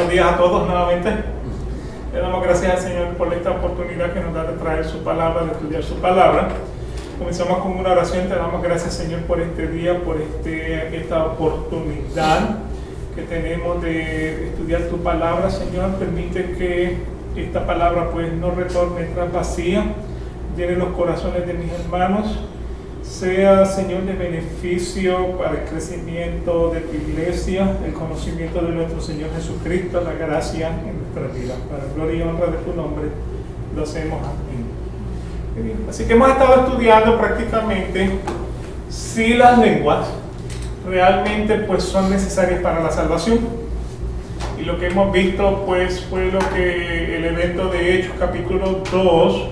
Buenos días a todos nuevamente. Le damos gracias al Señor por esta oportunidad que nos da de traer su palabra, de estudiar su palabra. Comenzamos con una oración. Te damos gracias, Señor, por este día, por esta oportunidad que tenemos de estudiar tu palabra. Señor, permite que esta palabra pues no retorne tras vacía, llene los corazones de mis hermanos, sea, Señor, de beneficio para el crecimiento de tu iglesia, el conocimiento de nuestro Señor Jesucristo, la gracia en nuestra vida. Para gloria y honra de tu nombre, lo hacemos. Amén. Así que hemos estado estudiando prácticamente si las lenguas realmente pues son necesarias para la salvación. Y lo que hemos visto pues fue lo que el evento de Hechos capítulo 2,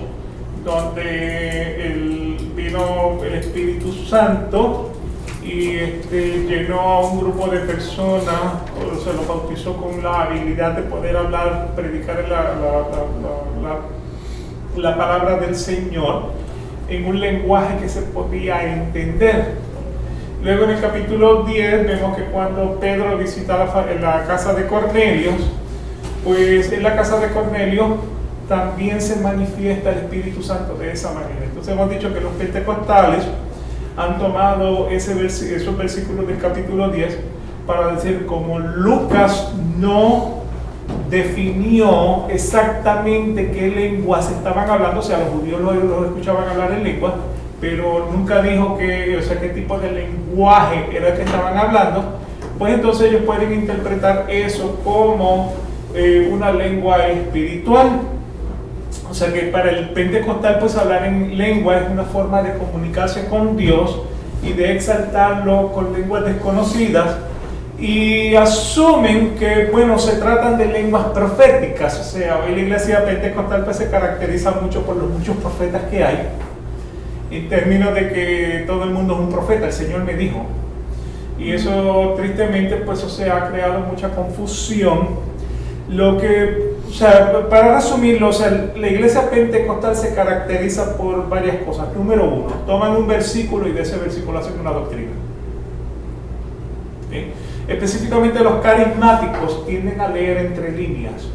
donde vino el Espíritu Santo y llenó a un grupo de personas, o se los bautizó con la habilidad de poder hablar, predicar la palabra del Señor en un lenguaje que se podía entender. Luego en el capítulo 10 vemos que cuando Pedro visita la casa de Cornelio, pues en la casa de Cornelio también se manifiesta el Espíritu Santo de esa manera. Entonces hemos dicho que los pentecostales han tomado esos versículos del capítulo 10 para decir, como Lucas no definió exactamente qué lenguas estaban hablando, o sea, los judíos los escuchaban hablar en lengua, pero nunca dijo qué tipo de lenguaje era el que estaban hablando, pues entonces ellos pueden interpretar eso como una lengua espiritual. O sea que para el pentecostal pues hablar en lengua es una forma de comunicarse con Dios y de exaltarlo con lenguas desconocidas, y asumen que bueno, se tratan de lenguas proféticas. O sea, hoy la iglesia pentecostal pues se caracteriza mucho por los muchos profetas que hay, en términos de que todo el mundo es un profeta, el Señor me dijo, y eso tristemente pues ha creado mucha confusión. O sea, para resumirlo, o sea, la iglesia pentecostal se caracteriza por varias cosas. Número uno, toman un versículo y de ese versículo hacen una doctrina. ¿Sí? Específicamente los carismáticos tienden a leer entre líneas.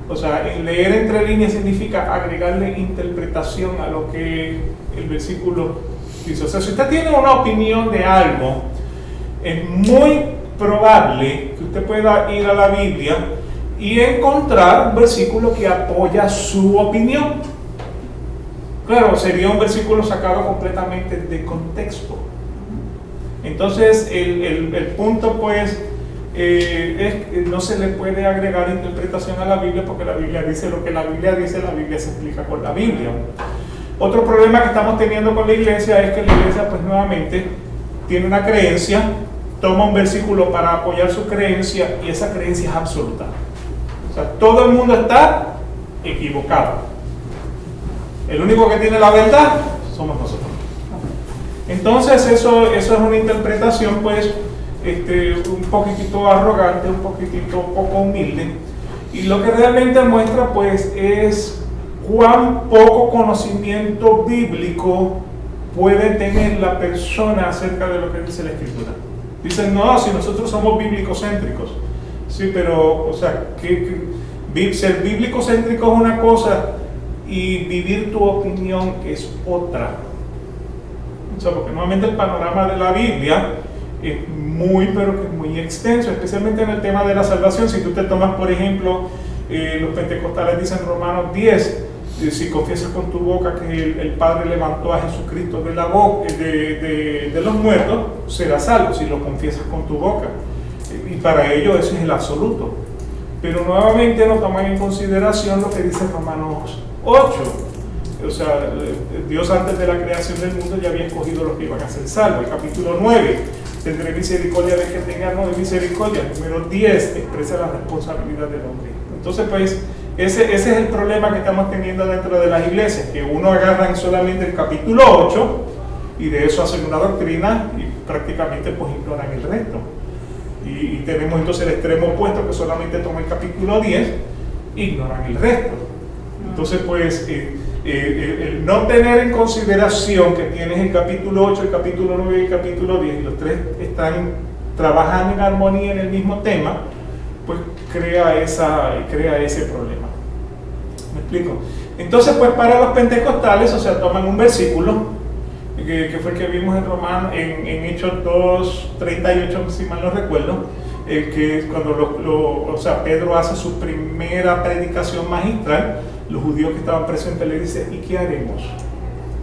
O sea, leer entre líneas significa agregarle interpretación a lo que el versículo dice. O sea, si usted tiene una opinión de algo, es muy probable que usted pueda ir a la Biblia y encontrar un versículo que apoya su opinión. Claro, sería un versículo sacado completamente de contexto. Entonces, el punto pues es que no se le puede agregar interpretación a la Biblia, porque la Biblia dice lo que la Biblia dice, la Biblia se explica con la Biblia. Otro problema que estamos teniendo con la iglesia es que la iglesia pues nuevamente tiene una creencia, toma un versículo para apoyar su creencia y esa creencia es absoluta. O sea, todo el mundo está equivocado. El único que tiene la verdad somos nosotros. Entonces eso es una interpretación pues un poquitito arrogante, un poquitito poco humilde, y lo que realmente muestra pues es cuán poco conocimiento bíblico puede tener la persona acerca de lo que dice la Escritura. Dicen, no, si nosotros somos bíblico-céntricos. Sí, pero, o sea, ser bíblico-céntrico es una cosa y vivir tu opinión es otra. O sea, porque nuevamente el panorama de la Biblia es pero que es muy extenso, especialmente en el tema de la salvación. Si tú te tomas, por ejemplo, los pentecostales dicen Romanos 10, si confiesas con tu boca que el Padre levantó a Jesucristo de los muertos, serás salvo, si lo confiesas con tu boca. Y para ellos eso es el absoluto. Pero nuevamente no toman en consideración lo que dice Romanos 8. O sea, Dios antes de la creación del mundo ya había escogido los que iban a ser salvos. El capítulo 9, tendré misericordia de que tenga no de misericordia. El número 10 expresa la responsabilidad del hombre. Entonces pues ese es el problema que estamos teniendo dentro de las iglesias, que uno agarran solamente el capítulo 8 y de eso hacen una doctrina y prácticamente pues ignoran el resto. Y tenemos entonces el extremo opuesto, que solamente toma el capítulo 10 e ignoran el resto. Entonces pues el no tener en consideración que tienes el capítulo 8, el capítulo 9 y el capítulo 10, y los tres están trabajando en armonía en el mismo tema, pues crea ese problema. ¿Me explico? Entonces, pues para los pentecostales, o sea, toman un versículo, que fue el que vimos en Romanos, en Hechos 2:38, si mal no recuerdo, que cuando Pedro hace su primera predicación magistral, los judíos que estaban presentes le dicen, ¿y qué haremos?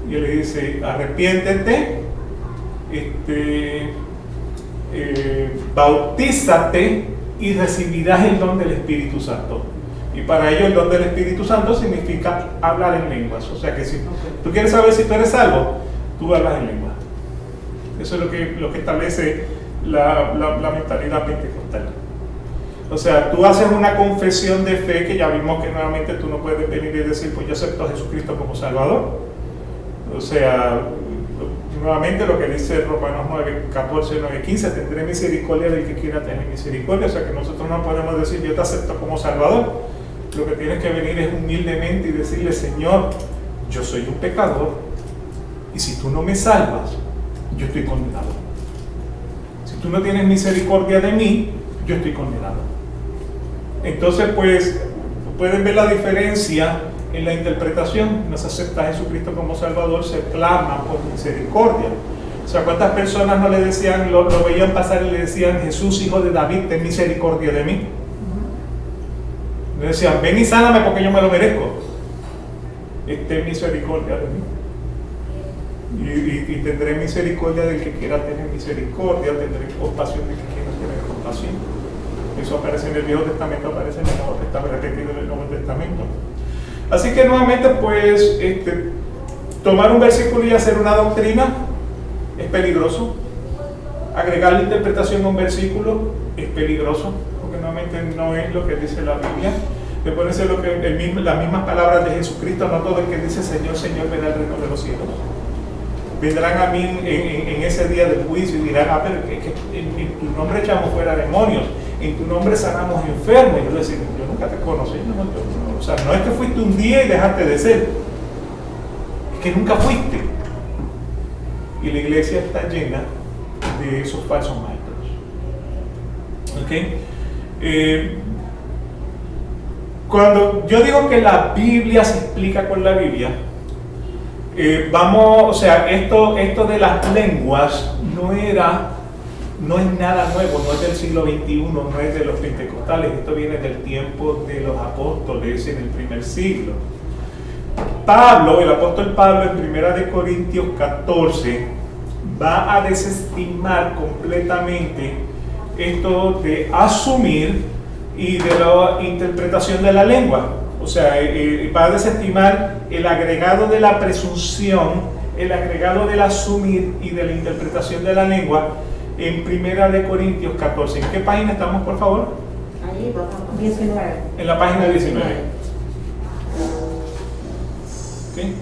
Y él le dice, arrepiéntete, bautízate y recibirás el don del Espíritu Santo. Y para ello el don del Espíritu Santo significa hablar en lenguas. O sea que si tú quieres saber si tú eres salvo, tú hablas en lengua. Eso es lo que establece la mentalidad pentecostal. O sea, tú haces una confesión de fe, que ya vimos que nuevamente tú no puedes venir y decir, pues yo acepto a Jesucristo como Salvador. O sea, nuevamente lo que dice Romanos 9:14, 9:15, tendré misericordia del que quiera tener misericordia. O sea que nosotros no podemos decir, yo te acepto como Salvador. Lo que tienes que venir es humildemente y decirle, Señor, yo soy un pecador, y si tú no me salvas, yo estoy condenado. Si tú no tienes misericordia de mí, yo estoy condenado. Entonces, pues, pueden ver la diferencia en la interpretación. No se acepta a Jesucristo como Salvador, se clama por misericordia. O sea, ¿cuántas personas no le decían, lo veían pasar y le decían, Jesús, hijo de David, ten misericordia de mí? Le decían, ven y sáname porque yo me lo merezco. Ten misericordia de mí. Y tendré misericordia del que quiera tener misericordia, tendré compasión del que quiera tener compasión. Eso aparece en el Viejo Testamento, aparece en el Nuevo Testamento, repetido en el Nuevo Testamento. Así que nuevamente, pues, tomar un versículo y hacer una doctrina es peligroso. Agregar la interpretación a un versículo es peligroso, porque nuevamente no es lo que dice la Biblia. Le pueden ser las mismas palabras de Jesucristo, no todo el que dice Señor, Señor, verá el reino de los cielos. Vendrán a mí en ese día del juicio y dirán, pero en tu nombre echamos fuera demonios, en tu nombre sanamos enfermos. Y yo les digo, yo nunca te conocí, o sea, no es que fuiste un día y dejaste de ser, es que nunca fuiste. Y la iglesia está llena de esos falsos maestros. ¿Ok? Cuando yo digo que la Biblia se explica con la Biblia, o sea, esto de las lenguas no es nada nuevo, no es del siglo XXI, no es de los pentecostales, esto viene del tiempo de los apóstoles en el primer siglo. El apóstol Pablo en 1 Corintios 14 va a desestimar completamente esto de asumir y de la interpretación de la lengua. O sea, va a desestimar el agregado de la presunción, el agregado del asumir y de la interpretación de la lengua en 1 Corintios 14. ¿En qué página estamos, por favor? Ahí, 19. En la página 19. ¿Okay?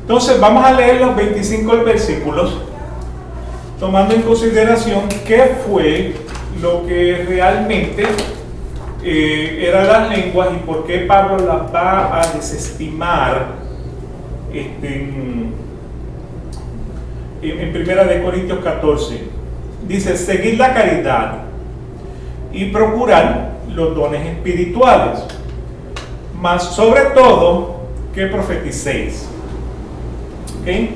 Entonces, vamos a leer los 25 versículos, tomando en consideración qué fue lo que realmente eran las lenguas y por qué Pablo las va a desestimar en 1 Corintios 14. Dice, seguid la caridad y procurar los dones espirituales, mas sobre todo que profeticéis. ¿Okay?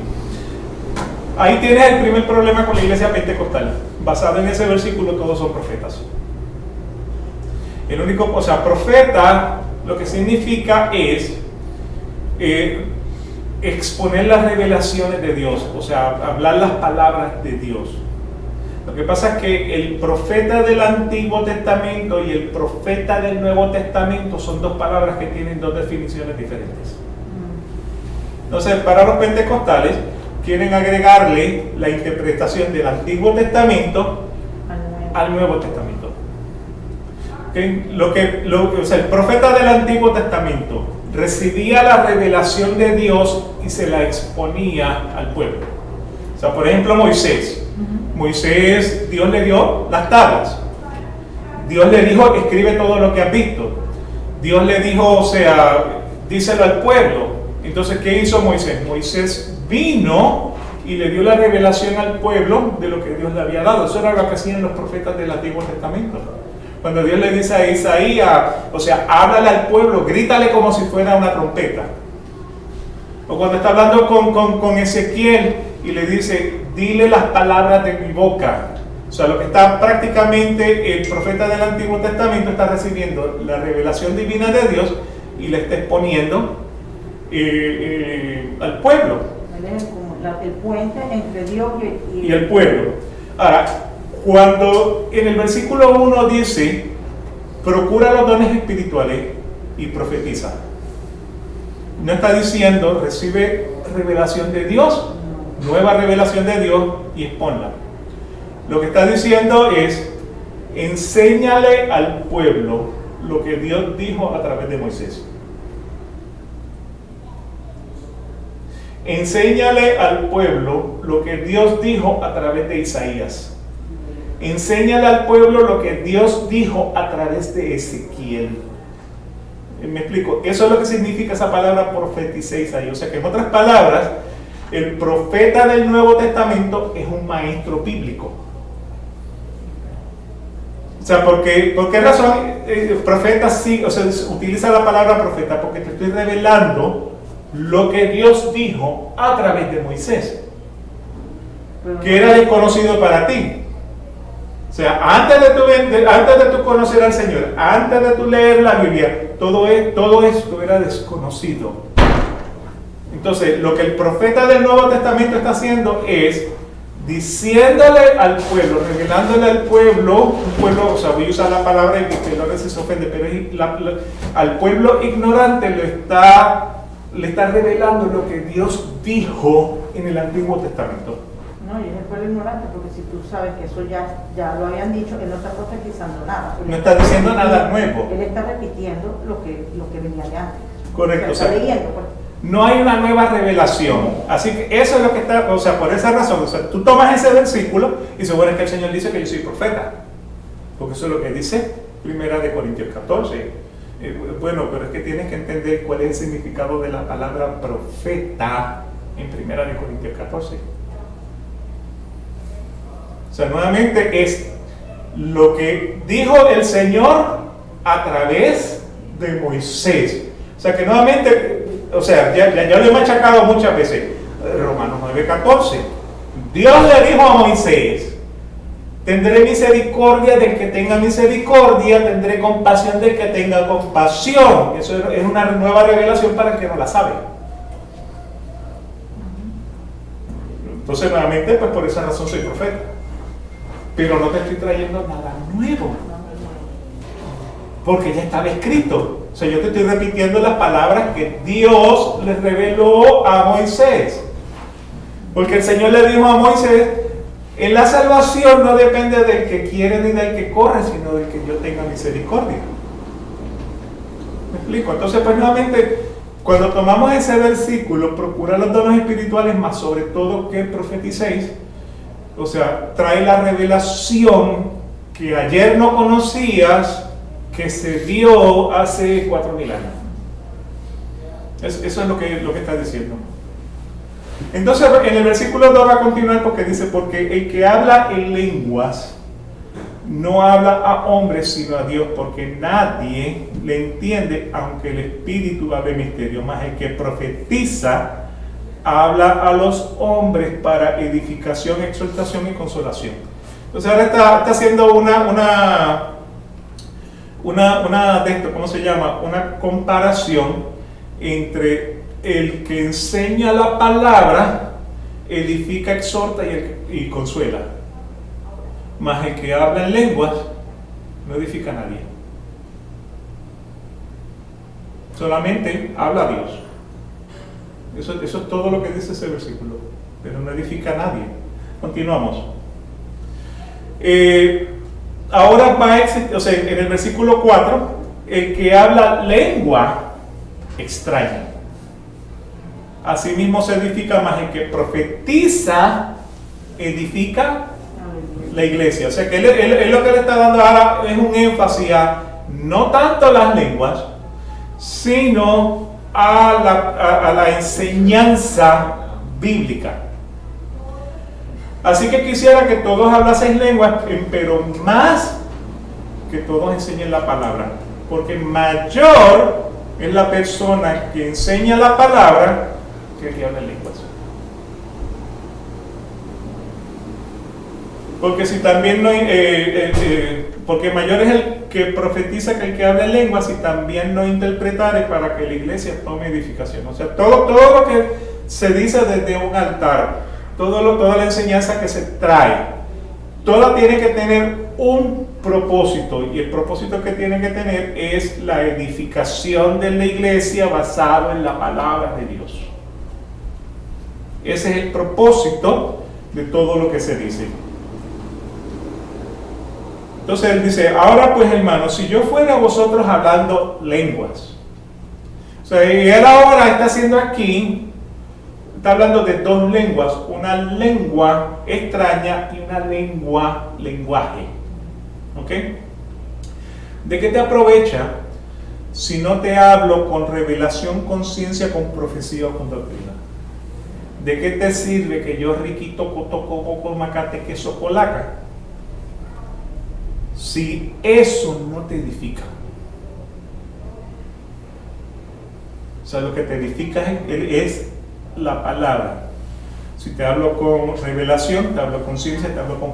Ahí tienes el primer problema con la iglesia pentecostal. Basado en ese versículo, todos son profetas. El único, o sea, profeta lo que significa es exponer las revelaciones de Dios, o sea, hablar las palabras de Dios. Lo que pasa es que el profeta del Antiguo Testamento y el profeta del Nuevo Testamento son dos palabras que tienen dos definiciones diferentes. Entonces, para los pentecostales, quieren agregarle la interpretación del Antiguo Testamento al Nuevo Testamento. O sea, el profeta del Antiguo Testamento recibía la revelación de Dios y se la exponía al pueblo. O sea, por ejemplo, Moisés, Dios le dio las tablas. Dios le dijo, escribe todo lo que has visto. Dios le dijo, o sea, díselo al pueblo. Entonces, ¿qué hizo Moisés? Moisés vino y le dio la revelación al pueblo de lo que Dios le había dado. Eso era lo que hacían los profetas del Antiguo Testamento. Cuando Dios le dice a Isaías, o sea, háblale al pueblo, grítale como si fuera una trompeta. O cuando está hablando con Ezequiel y le dice, dile las palabras de mi boca. O sea, lo que está prácticamente el profeta del Antiguo Testamento está recibiendo la revelación divina de Dios y le está exponiendo al pueblo. Él es como el puente entre Dios y el pueblo. Ahora, cuando en el versículo 1 dice, procura los dones espirituales y profetiza, no está diciendo, recibe revelación de Dios, nueva revelación de Dios y exponla. Lo que está diciendo es, enséñale al pueblo lo que Dios dijo a través de Moisés. Enséñale al pueblo lo que Dios dijo a través de Isaías. Enséñale al pueblo lo que Dios dijo a través de Ezequiel. Me explico, eso es lo que significa esa palabra profeticéis ahí. O sea que en otras palabras, el profeta del Nuevo Testamento es un maestro bíblico. O sea, ¿por qué razón el profeta sí, o sea, utiliza la palabra profeta? Porque te estoy revelando lo que Dios dijo a través de Moisés, que era desconocido para ti. O sea, antes de tu conocer al Señor, antes de tu leer la Biblia, todo esto era desconocido. Entonces, lo que el profeta del Nuevo Testamento está haciendo es diciéndole al pueblo, revelándole al pueblo, un pueblo, o sea, voy a usar la palabra y que a veces se ofende, pero al pueblo ignorante le está revelando lo que Dios dijo en el Antiguo Testamento. No, y es el pueblo ignorante, porque si tú sabes que eso ya lo habían dicho, él no está profetizando nada. No está diciendo nada nuevo. Él está repitiendo lo que venía de antes. Correcto. O sea, está leyendo, pues. No hay una nueva revelación. Así que eso es lo que está, o sea, por esa razón, o sea, tú tomas ese versículo y dices, bueno, es que el Señor dice que yo soy profeta. Porque eso es lo que dice 1 Corintios 14. Bueno, pero es que tienes que entender cuál es el significado de la palabra profeta en 1 Corintios 14. O sea, nuevamente es lo que dijo el Señor a través de Moisés. O sea, que nuevamente, o sea, ya lo he machacado muchas veces. Romanos 9:14. Dios le dijo a Moisés, tendré misericordia del que tenga misericordia, tendré compasión del que tenga compasión. Eso es una nueva revelación para el que no la sabe. Entonces, nuevamente, pues por esa razón soy profeta. Pero no te estoy trayendo nada nuevo, porque ya estaba escrito. O sea, yo te estoy repitiendo las palabras que Dios le reveló a Moisés. Porque el Señor le dijo a Moisés, en la salvación no depende del que quiere ni del que corre, sino del que yo tenga misericordia. ¿Me explico? Entonces, pues nuevamente, cuando tomamos ese versículo, procura los dones espirituales, más sobre todo que profeticéis. O sea, trae la revelación que ayer no conocías, que se dio hace 4000 años. Eso es lo que está diciendo. Entonces, en el versículo 2 va a continuar porque dice, porque el que habla en lenguas no habla a hombres sino a Dios, porque nadie le entiende, aunque el Espíritu hable misterio. Mas el que profetiza habla a los hombres para edificación, exhortación y consolación. Entonces ahora está haciendo una de esto, ¿cómo se llama? Una comparación entre el que enseña la palabra, edifica, exhorta y consuela. Mas el que habla en lenguas no edifica a nadie. Solamente habla a Dios. Eso es todo lo que dice ese versículo, pero no edifica a nadie. Continuamos. Ahora va a existir, o sea, en el versículo 4, el que habla lengua extraña. Asimismo se edifica, más el que profetiza edifica la iglesia. O sea que él lo que le está dando ahora es un énfasis a no tanto las lenguas, sino a la enseñanza bíblica. Así que quisiera que todos hablasen lenguas, pero más que todos enseñen la palabra, porque mayor es la persona que enseña la palabra que el que habla en lenguas. Porque si también no, porque mayor es el que profetiza que el que habla en lenguas, y también no interpretare para que la iglesia tome edificación. O sea, todo lo que se dice desde un altar, toda la enseñanza que se trae, toda tiene que tener un propósito, y el propósito que tiene que tener es la edificación de la iglesia basado en la palabra de Dios. Ese es el propósito de todo lo que se dice. Entonces él dice, ahora pues hermanos, si yo fuera a vosotros hablando lenguas. O sea, y él ahora está haciendo aquí, está hablando de dos lenguas, una lengua extraña y una lenguaje. ¿Ok? ¿De qué te aprovecha si no te hablo con revelación, con ciencia, con profecía o con doctrina? ¿De qué te sirve que yo riquito toco poco macate queso colaca? Si eso no te edifica. O sea, lo que te edifica es la palabra. Si te hablo con revelación, te hablo con ciencia, te hablo con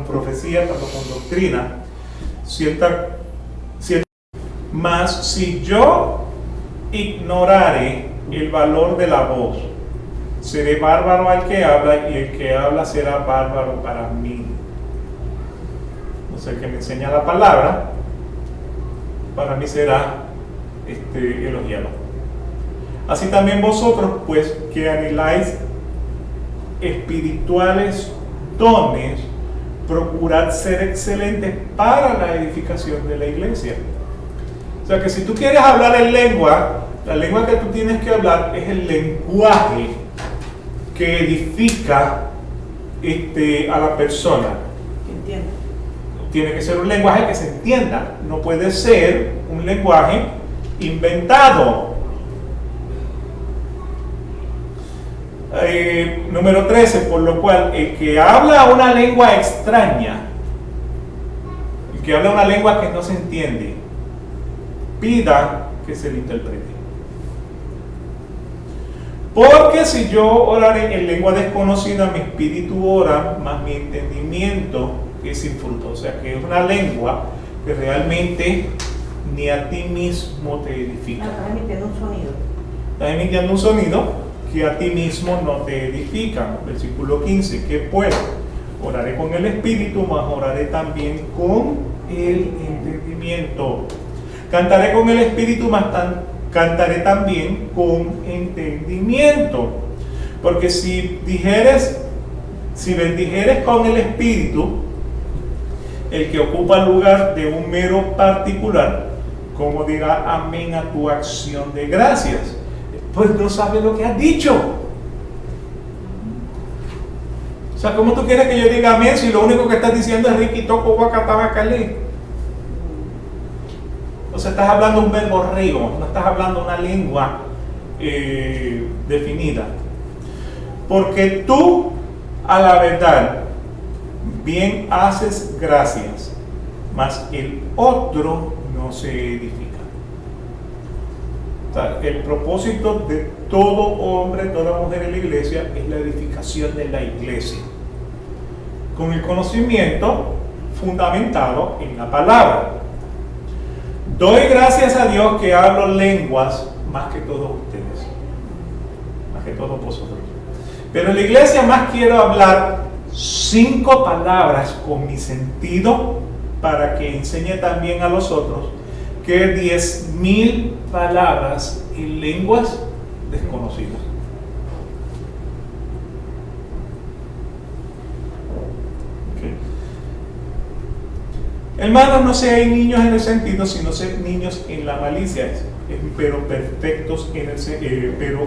profecía, te hablo con doctrina, cierta. Mas si yo ignorare el valor de la voz, seré bárbaro al que habla, y el que habla será bárbaro para mí. O sea, el que me enseña la palabra, para mí será elogiado. Así también vosotros, pues, que anheláis espirituales dones, procurad ser excelentes para la edificación de la iglesia. O sea, que si tú quieres hablar en lengua, la lengua que tú tienes que hablar es el lenguaje que edifica a la persona. Entiendo. Tiene que ser un lenguaje que se entienda, no puede ser un lenguaje inventado. Número 13, por lo cual el que habla una lengua extraña, el que habla una lengua que no se entiende, pida que se le interprete. Porque si yo oraré en lengua desconocida, mi espíritu ora, mas mi entendimiento es sin fruto. O sea, que es una lengua que realmente ni a ti mismo te edifica. Estás emitiendo un sonido. Estás emitiendo un sonido que a ti mismo no te edifica. Versículo 15, ¿qué puedo? Oraré con el espíritu, mas oraré también con el entendimiento. Cantaré con el espíritu, mas cantaré también con entendimiento. Porque si bendijeres con el espíritu, el que ocupa el lugar de un mero particular, ¿cómo dirá amén a tu acción de gracias? Pues no sabe lo que has dicho. O sea, ¿cómo tú quieres que yo diga amén si lo único que estás diciendo es Ricky Toco Guacatabacalí? O sea, estás hablando un verbo río, no estás hablando una lengua definida. Porque tú, a la verdad, bien haces gracias, mas el otro no se edifica. O sea, el propósito de todo hombre, toda mujer en la iglesia es la edificación de la iglesia, con el conocimiento fundamentado en la palabra. Doy gracias a Dios que hablo lenguas más que todos ustedes, más que todos vosotros. Pero en la iglesia más quiero hablar 5 palabras con mi sentido para que enseñe también a los otros, que 10,000 palabras en lenguas desconocidas. Okay. Hermanos, no seáis niños en el sentido, sino ser niños en la malicia, pero perfectos en el sentido.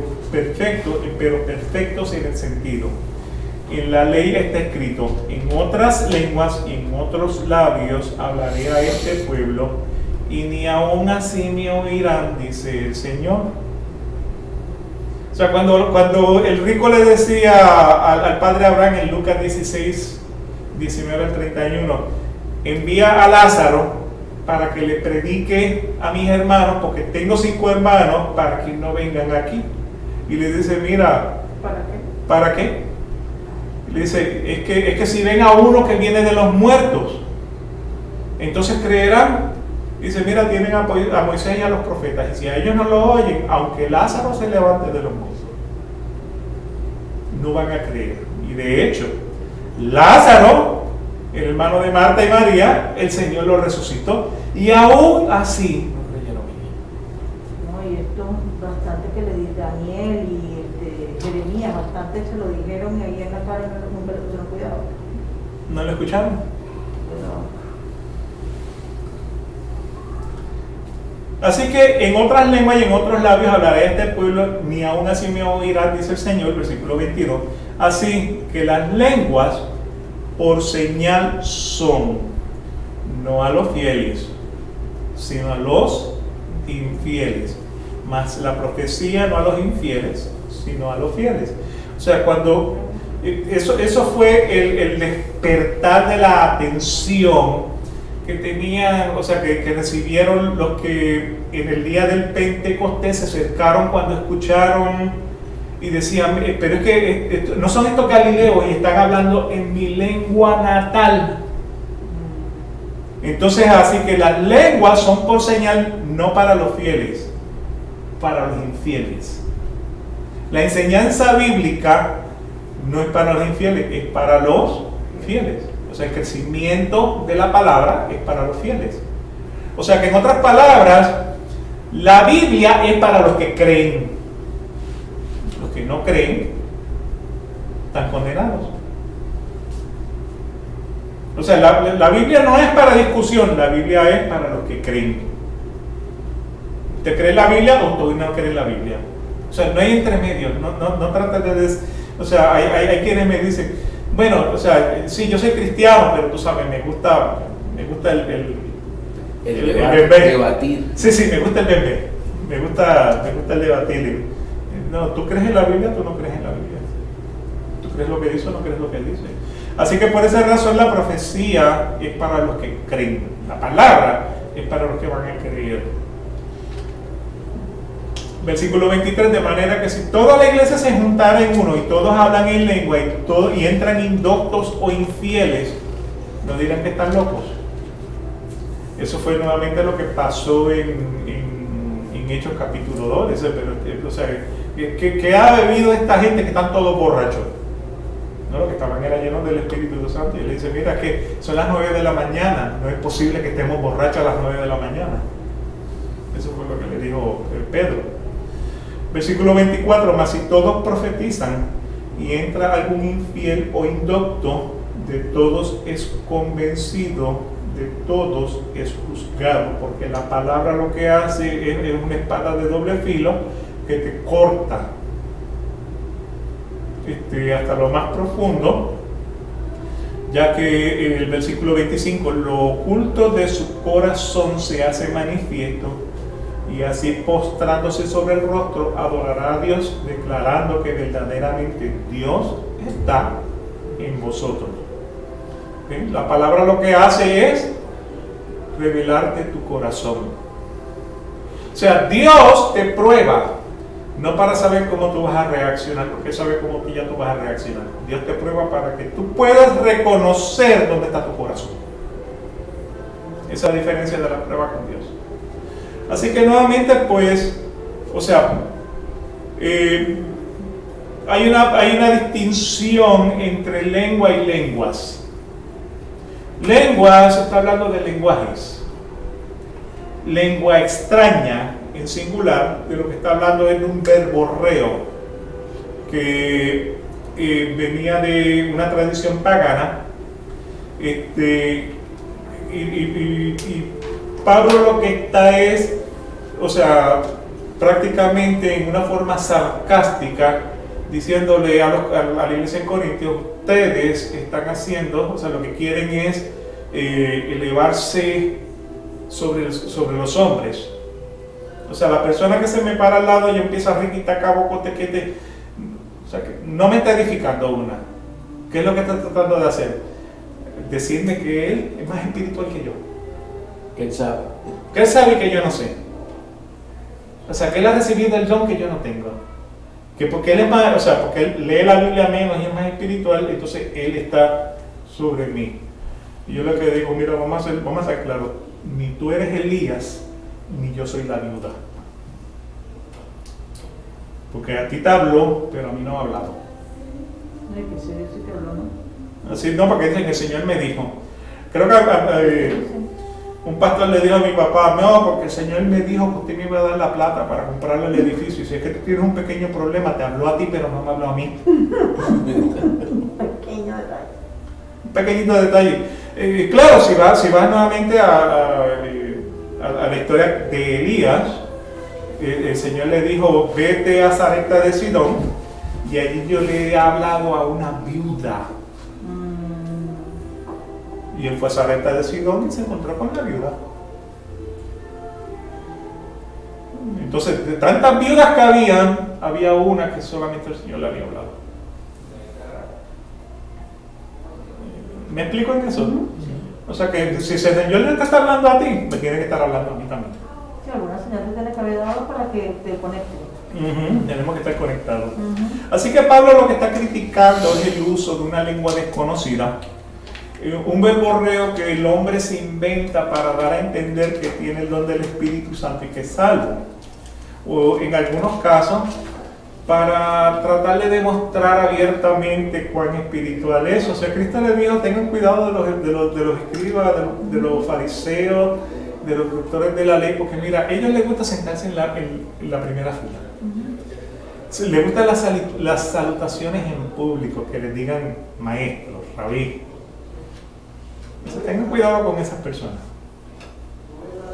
En la ley está escrito: en otras lenguas y en otros labios hablaré a este pueblo, y ni aún así me oirán, dice el Señor. O sea, cuando el rico le decía al padre Abraham en Lucas 16, 19 al 31, envía a Lázaro para que le predique a mis hermanos, porque tengo 5 hermanos, para que no vengan aquí. Y le dice, mira, ¿Para qué? ¿para qué? Y le dice, es que si ven a uno que viene de los muertos, entonces creerán. Dice, mira, tienen a Moisés y a los profetas, y si a ellos no lo oyen, aunque Lázaro se levante de los muertos, no van a creer. Y de hecho, Lázaro, el hermano de Marta y María, el Señor lo resucitó, y aún así no creyeron en él. No, y esto bastante que le di Daniel y Jeremías, bastante se lo dijeron y ahí en la cara no le pusieron cuidado. ¿No lo escucharon? Pero, Así que en otras lenguas y en otros labios hablaré a este pueblo, ni aún así me oirán, dice el Señor, versículo 22. Así que las lenguas por señal son, no a los fieles, sino a los infieles. Mas la profecía no a los infieles, sino a los fieles. O sea, cuando eso fue el despertar de la atención que tenían, o sea, que recibieron los que en el día del Pentecostés se acercaron cuando escucharon y decían, pero es que no son estos galileos y están hablando en mi lengua natal. Entonces, así que las lenguas son por señal no para los fieles, para los infieles. La enseñanza bíblica no es para los infieles, es para los fieles. O sea, el crecimiento de la palabra es para los fieles. O sea que en otras palabras, la Biblia es para los que creen. Los que no creen están condenados. O sea, la Biblia no es para discusión, la Biblia es para los que creen. ¿Usted cree en la Biblia o usted no cree en la Biblia? O sea, no hay entremedio, no trata de... O sea, hay quienes me dicen, bueno, o sea, sí, yo soy cristiano, pero tú sabes, me gusta el debatir. Sí, me gusta el bebé. Me gusta el debatir. No, ¿tú crees en la Biblia? Tú no crees en la Biblia. ¿Tú crees lo que dice o no crees lo que dice? Así que por esa razón la profecía es para los que creen. La palabra es para los que van a creer. Versículo 23, de manera que si toda la iglesia se juntara en uno y todos hablan en lengua y entran indoctos o infieles, no dirán que están locos. Eso fue nuevamente lo que pasó en Hechos capítulo 2. Pero, o sea, ¿qué ha bebido esta gente que están todos borrachos? No, lo que estaban era llenos del Espíritu Santo. Y él dice, mira que son las 9 de la mañana, no es posible que estemos borrachos a las 9 de la mañana. Eso fue lo que le dijo Pedro. Versículo 24, mas si todos profetizan y entra algún infiel o indocto, de todos es convencido, de todos es juzgado, porque la palabra lo que hace es una espada de doble filo que te corta hasta lo más profundo, ya que en el versículo 25, lo oculto de su corazón se hace manifiesto, y así postrándose sobre el rostro adorará a Dios, declarando que verdaderamente Dios está en vosotros. ¿Sí? La palabra lo que hace es revelarte tu corazón. O sea, Dios te prueba, no para saber cómo tú vas a reaccionar, porque Él sabe cómo ya tú vas a reaccionar. Dios te prueba para que tú puedas reconocer dónde está tu corazón. Esa es la diferencia de la prueba con Dios. Así que nuevamente, pues, o sea, hay una distinción entre lengua y lenguas. Lenguas, está hablando de lenguajes. Lengua extraña, en singular, de lo que está hablando es de un verborreo que venía de una tradición pagana. Y Pablo lo que está es, o sea, prácticamente en una forma sarcástica, diciéndole a la iglesia en Corintios, ustedes están haciendo, o sea, lo que quieren es elevarse sobre los hombres. O sea, la persona que se me para al lado y empieza a riquita cabo cotequete, o sea, que no me está edificando una. ¿Qué es lo que está tratando de hacer? Decirme que él es más espiritual que yo. Que él sabe. Que él sabe que yo no sé. O sea, que él ha recibido el don que yo no tengo. Que porque él es más, o sea, porque él lee la Biblia menos y es más espiritual, entonces él está sobre mí. Y yo lo que digo, mira, vamos a ser claros, ni tú eres Elías, ni yo soy la viuda. Porque a ti te habló, pero a mí no ha hablado. Ay, que sí te habló, ¿no? Así, no, porque el Señor me dijo. Creo que un pastor le dijo a mi papá, no, porque el Señor me dijo que usted me iba a dar la plata para comprarle el edificio. Y si es que tú tienes un pequeño problema, te habló a ti, pero no me habló a mí. Pequeño detalle. Un pequeñito detalle. Claro, si vas nuevamente a la historia de Elías, el Señor le dijo, vete a Sarepta de Sidón, y allí yo le he hablado a una viuda. Y él fue a Sarepta de Sidón y se encontró con la viuda. Entonces, de tantas viudas que había una que solamente el Señor le había hablado. ¿Me explico en eso? O sea que si el Señor le está hablando a ti, me tiene que estar hablando a mí también. Sí, alguna señal te tiene que haber dado para que te conectes. Tenemos que estar conectados. Así que Pablo lo que está criticando es el uso de una lengua desconocida, un verborreo que el hombre se inventa para dar a entender que tiene el don del Espíritu Santo y que es salvo, o en algunos casos para tratar de demostrar abiertamente cuán espiritual es. O sea, Cristo le dijo, tengan cuidado de los escribas, de los fariseos, de los doctores de la ley, porque mira, a ellos les gusta sentarse en la primera fila. Les gustan las salutaciones en público, que les digan maestro, rabí. O sea, tengan cuidado con esas personas.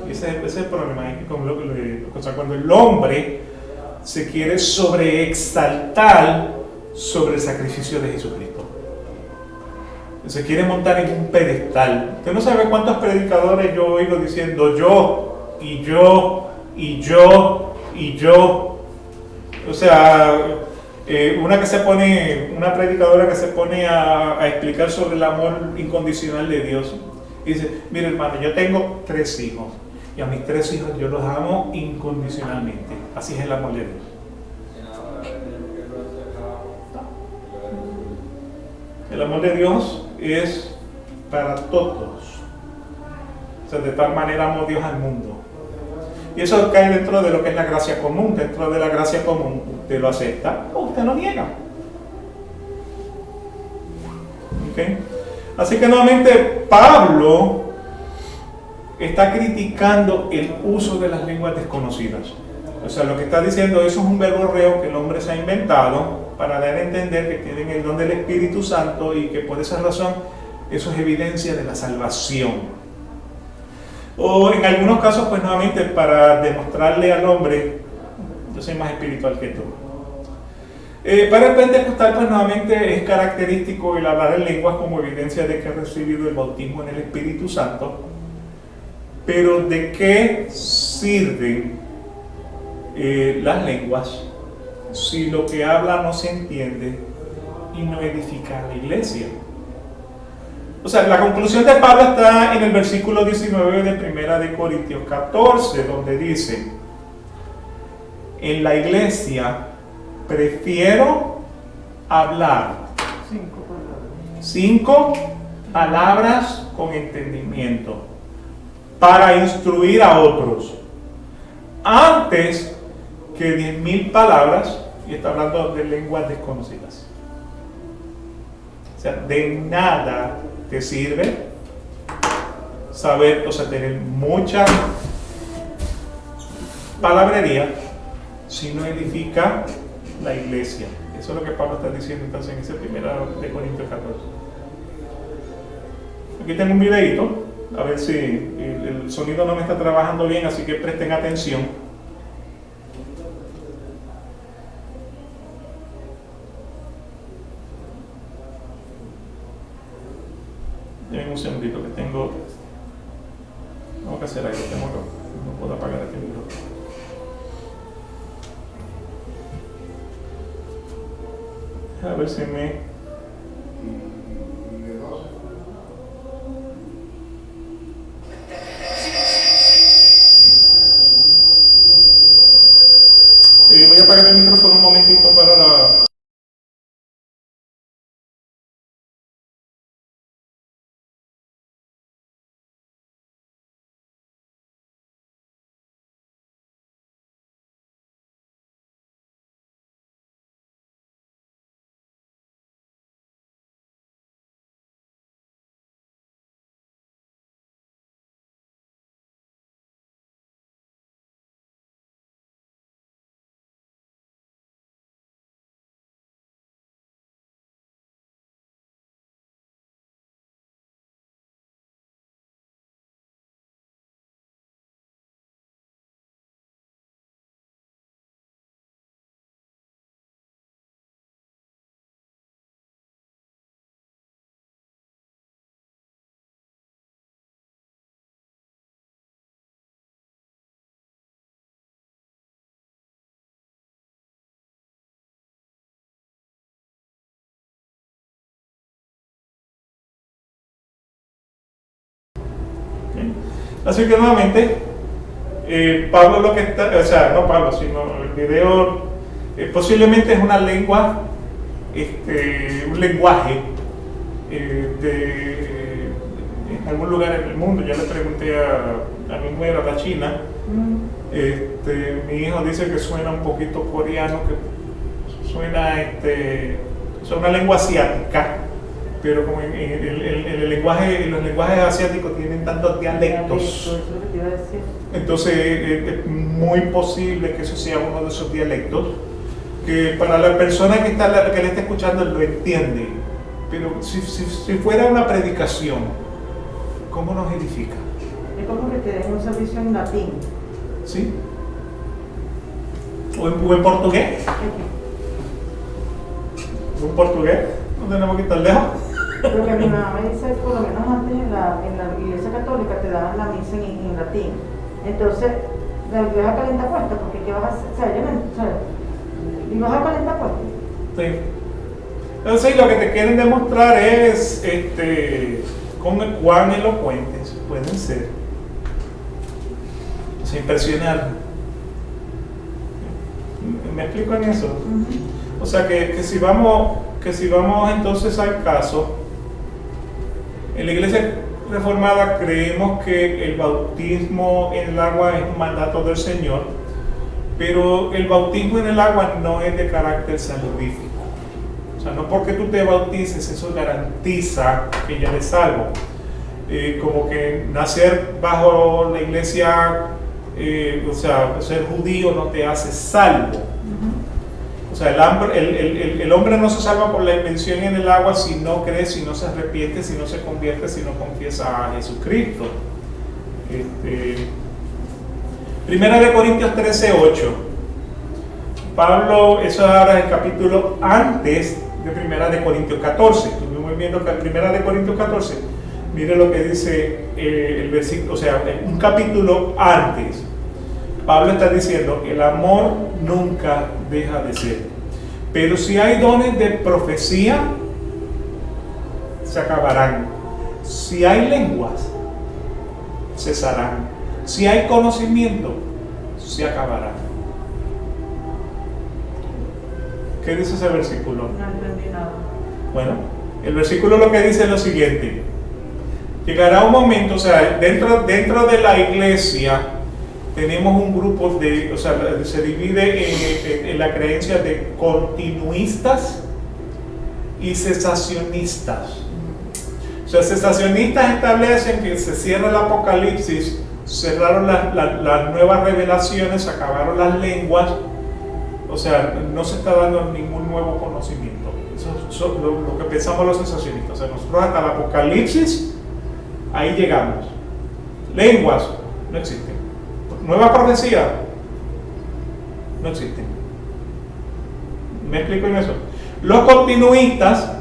Y ese es el problema, es que cuando el hombre se quiere sobreexaltar sobre el sacrificio de Jesucristo, se quiere montar en un pedestal. Usted no sabe cuántos predicadores yo oigo diciendo yo, y yo, y yo, y yo. O sea, una predicadora que se pone a explicar sobre el amor incondicional de Dios. Y dice, mire hermano, yo tengo 3 hijos. Y a mis 3 hijos yo los amo incondicionalmente. Así es el amor de Dios. El amor de Dios es para todos. O sea, de tal manera amó Dios al mundo. Y eso cae dentro de lo que es la gracia común. Dentro de la gracia común, usted lo acepta o usted lo niega. ¿Okay? Así que nuevamente Pablo está criticando el uso de las lenguas desconocidas. O sea, lo que está diciendo, eso es un verborreo que el hombre se ha inventado para dar a entender que tienen el don del Espíritu Santo y que por esa razón eso es evidencia de la salvación. O en algunos casos, pues nuevamente para demostrarle al hombre, yo soy más espiritual que tú. Para el pentecostal, pues nuevamente es característico el hablar en lenguas como evidencia de que ha recibido el bautismo en el Espíritu Santo. Pero ¿de qué sirven las lenguas si lo que habla no se entiende y no edifica a la iglesia? O sea, la conclusión de Pablo está en el versículo 19 de 1 de Corintios 14, donde dice, en la iglesia prefiero hablar 5 palabras con entendimiento para instruir a otros, antes que 10.000 palabras, y está hablando de lenguas desconocidas. O sea, de nada te sirve saber, o sea, tener mucha palabrería si no edifica la iglesia. Eso es lo que Pablo está diciendo entonces en ese 1 de Corintios 14. Aquí tengo un videito, a ver si el sonido no me está trabajando bien, así que presten atención. Denme un segundito que tengo que hacer algo, no puedo apagar este video. A ver si me... Así que nuevamente, Pablo lo que está, o sea, no Pablo, sino el video, posiblemente es una lengua, un lenguaje en algún lugar en el mundo. Yo le pregunté a mi nuera, la china, mi hijo dice que suena un poquito coreano, que suena, es una lengua asiática, pero como en el lenguaje, los lenguajes asiáticos tienen tantos dialectos, entonces es muy posible que eso sea uno de esos dialectos, que para la persona que le está escuchando lo entiende, pero si fuera una predicación, ¿cómo nos edifica? Es como que te den un servicio en latín. ¿Sí? ¿O en portugués? ¿O en portugués? No tenemos que estar lejos. Lo que mi mamá me dice, por lo menos antes en la iglesia católica te daban la misa en latín. Entonces, la vas a calentar puesto, porque ¿qué vas a hacer? O sea, ¿y vas a calentar puesto? Sí. Entonces, lo que te quieren demostrar es con cuán elocuentes pueden ser. O sea, impresionar. ¿Me explico en eso? O sea, que si vamos entonces al caso, en la iglesia reformada creemos que el bautismo en el agua es un mandato del Señor, pero el bautismo en el agua no es de carácter salvífico. O sea, no porque tú te bautices eso garantiza que ya eres salvo. Como que nacer bajo la iglesia, o sea, ser judío no te hace salvo. O sea, el hombre no se salva por la invención en el agua si no cree, si no se arrepiente, si no se convierte, si no confiesa a Jesucristo. Primera de Corintios 13:8. Pablo, eso ahora es el capítulo antes de Primera de Corintios 14. Estuvimos viendo que en Primera de Corintios 14, mire lo que dice el versículo, o sea, un capítulo antes. Pablo está diciendo, el amor nunca deja de ser. Pero si hay dones de profecía, se acabarán. Si hay lenguas, cesarán. Si hay conocimiento, se acabará. ¿Qué dice ese versículo? No entendí nada. Bueno, el versículo lo que dice es lo siguiente. Llegará un momento, o sea, dentro de la iglesia tenemos un grupo o sea, se divide en la creencia de continuistas y cesacionistas. O sea, cesacionistas establecen que se cierra el Apocalipsis, cerraron las nuevas revelaciones, acabaron las lenguas, o sea, no se está dando ningún nuevo conocimiento. Eso es lo que pensamos los cesacionistas. O sea, nosotros hasta el Apocalipsis, ahí llegamos. Lenguas, no existen. Nuevas profecías, no existen. ¿Me explico en eso? Los continuistas,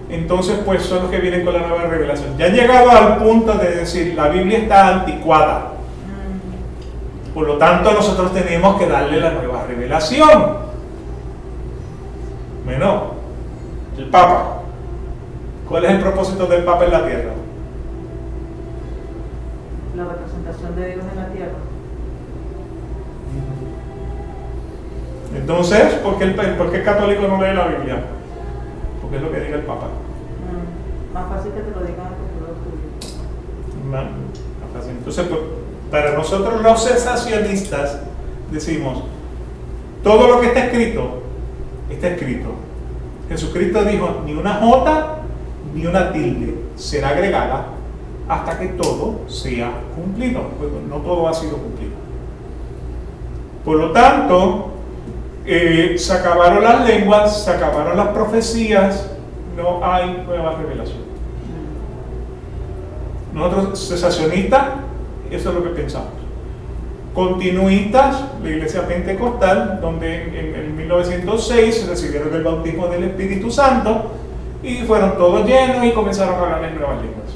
entonces, pues son los que vienen con la nueva revelación. Ya han llegado al punto de decir, la Biblia está anticuada. Por lo tanto, nosotros tenemos que darle la nueva revelación. Bueno, el Papa. ¿Cuál es el propósito del Papa en la tierra? La representación de Dios en la tierra. Entonces, ¿por qué el católico no lee la Biblia? Porque es lo que diga el Papa. Más fácil que te lo digan en el tuyo. Más fácil. Entonces, para nosotros los cesacionistas decimos, todo lo que está escrito, está escrito. Jesucristo dijo, ni una jota ni una tilde será agregada hasta que todo sea cumplido. Pues no todo ha sido cumplido. Por lo tanto, se acabaron las lenguas, se acabaron las profecías, no hay nueva revelación. Nosotros, cesacionistas, eso es lo que pensamos. Continuistas, la iglesia pentecostal, donde en 1906 recibieron el bautismo del Espíritu Santo y fueron todos llenos y comenzaron a hablar en nuevas lenguas.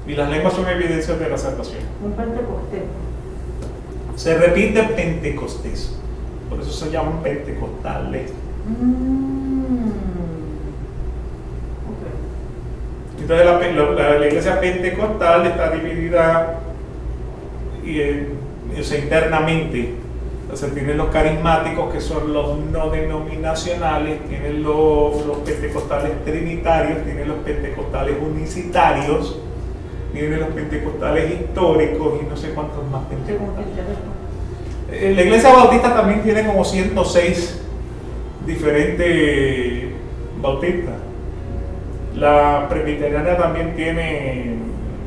Y las lenguas son evidencias de la salvación. Un pentecostés. Se repite Pentecostés, por eso se llaman pentecostales. Entonces la iglesia pentecostal está dividida o sea, internamente. O sea, tienen los carismáticos, que son los no denominacionales, tienen los pentecostales trinitarios, tienen los pentecostales unicitarios, tienen los pentecostales históricos y no sé cuántos más pentecostales. La iglesia bautista también tiene como 106 diferentes bautistas. La presbiteriana también tiene,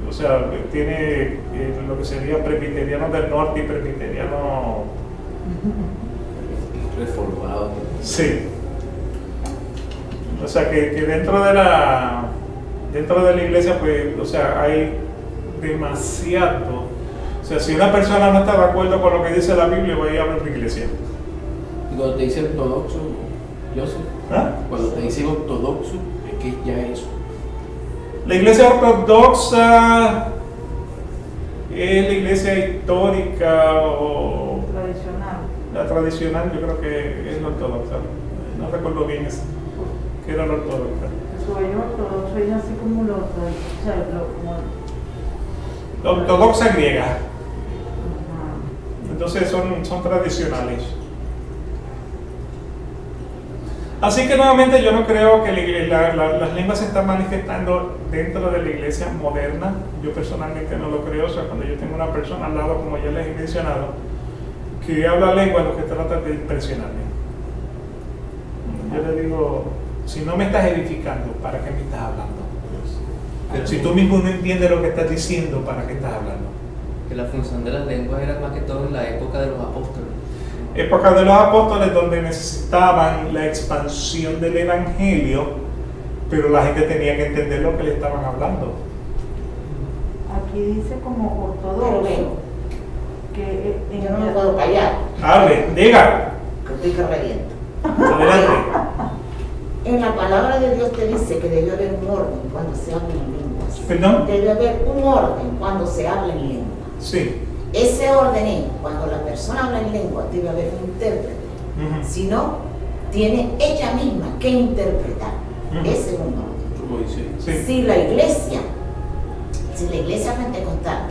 o sea, tiene lo que sería presbiterianos del norte y presbiterianos reformados. Sí. O sea, que dentro de la iglesia, pues, o sea, hay demasiado. O sea, si una persona no está de acuerdo con lo que dice la Biblia, va a ir a otra iglesia. Y cuando te dicen ortodoxo, Joseph, cuando te dicen ortodoxo, es que ya es eso. La iglesia ortodoxa es la iglesia histórica o Tradicional. la tradicional, yo creo que es la ortodoxa. No recuerdo bien eso, que era la ortodoxa. Eso ellos ortodoxos, ellos así como los, o sea, La ortodoxa griega. Ajá. Entonces son tradicionales. Así que nuevamente yo no creo que las lenguas se están manifestando dentro de la iglesia moderna. Yo personalmente no lo creo. O sea, cuando yo tengo una persona al lado, como ya les he mencionado, que habla lengua, lo que trata de impresionarme. Yo le digo, si no me estás edificando, ¿para qué me estás hablando? Si tú mismo no entiendes lo que estás diciendo, ¿para qué estás hablando? Que la función de las lenguas era más que todo en la época de los apóstoles. Época de los apóstoles, donde necesitaban la expansión del evangelio, pero la gente tenía que entender lo que le estaban hablando. Aquí dice como ortodoxo, que Yo no me puedo callar, Hable, diga, que estoy que reviento. adelante. En la palabra de Dios te dice que debe haber un orden cuando se hablen lenguas. ¿Perdón? Debe haber un orden cuando se habla en lengua. Sí. Ese orden es, cuando la persona habla en lengua, debe haber un intérprete. Ujú. Si no, tiene ella misma que interpretar. Ujú. Ese es un orden. Como dice. Sí. Si la iglesia pentecostal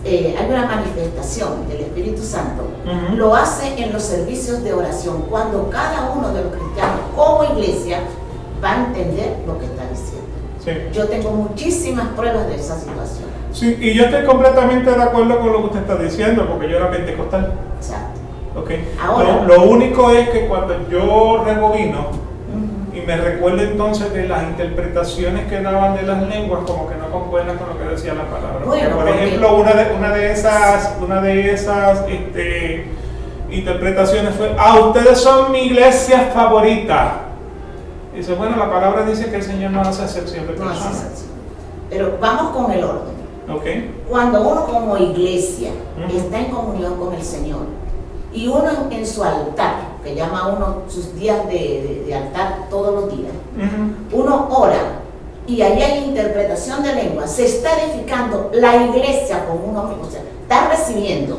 hay una manifestación del Espíritu Santo, Ujú. lo hace en los servicios de oración, cuando cada uno de los cristianos como iglesia va a entender lo que está diciendo. Sí. Yo tengo muchísimas pruebas de esa situación. Sí, y yo estoy completamente de acuerdo con lo que usted está diciendo, porque yo era pentecostal. Exacto. Okay. Ahora- Lo único es que cuando yo rebobino Ujú. y me recuerdo entonces de las interpretaciones que daban de las lenguas, como que no concuerdan con lo que decía la palabra. Bueno, Por porque- ejemplo, una de esas interpretaciones fue: ustedes son mi iglesia favorita. Y dice, bueno, la palabra dice que el Señor no hace excepción de No hace personas. excepción. Pero vamos con el orden. Ok. Cuando uno como iglesia Ujú. está en comunión con el Señor y uno en su altar, que llama uno sus días de altar todos los días, Ujú. uno ora y ahí hay interpretación de lengua, se está edificando la iglesia con uno mismo, o sea, está recibiendo,